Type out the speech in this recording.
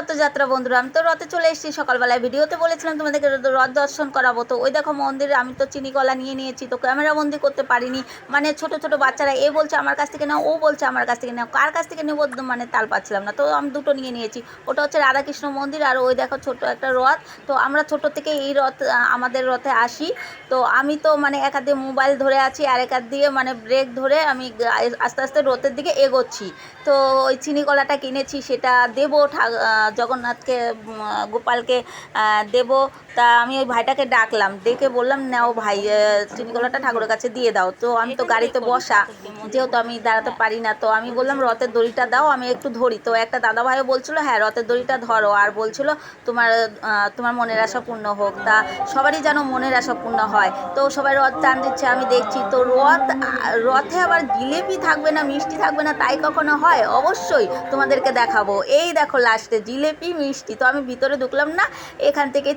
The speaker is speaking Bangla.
রথযাত্রা বন্ধুরা, আমি তো রথে চলে এসেছি। সকালবেলায় ভিডিওতে বলেছিলাম তোমাদেরকে রথ দর্শন করাবো। তো ওই দেখো মন্দিরে আমি তো চিনি কলা নিয়ে নিয়েছি, তো ক্যামেরা বন্দি করতে পারিনি। মানে ছোট ছোট বাচ্চারা এ বলছে আমার কাছ থেকে নাও, ও বলছে আমার কাছ থেকে নাও, কার কাছ থেকে নেবো মানে তাল পাচ্ছিলাম না। তো আমি দুটো নিয়ে নিয়েছি। ওটা হচ্ছে রাধাকৃষ্ণ মন্দির, আর ওই দেখো ছোট একটা রথ। তো আমরা ছোট থেকে এই রথ আমাদের রথে আসি। তো আমি তো মানে এক হাত দিয়ে মোবাইল ধরে আছি, আর এক হাত দিয়ে মানে ব্রেক ধরে আমি আস্তে আস্তে রথের দিকে এগোচ্ছি। তো ওই চিনি কলাটা কিনেছি, সেটা দেবো জগন্নাথকে, গোপালকে দেবো। তা আমি ওই ভাইটাকে ডাকলাম, ডেকে বললাম নাও ভাই, চিনি কলাটা ঠাকুরের কাছে দিয়ে দাও। তো আমি তো গাড়িতে বসা, যেহেতু আমি দাঁড়াতে পারি না, তো আমি বললাম রথের দড়িটা দাও, আমি একটু ধরি। তো একটা দাদা ভাইও বলছিল হ্যাঁ রথের দড়িটা ধরো, আর বলছিল তোমার তোমার মনের আশা পূর্ণ হোক। তা সবারই যেন মনের আশা পূর্ণ হয়। তো সবাই রথ টান দিচ্ছে, আমি দেখছি। তো রথে আবার জিলেপি থাকবে না, মিষ্টি থাকবে না, তাই কখনো হয়? অবশ্যই তোমাদেরকে দেখাবো। এই দেখো লাস্টে জিলেপি মিষ্টি। তো আমি ভিতরে ঢুকলাম না, এখান থেকেই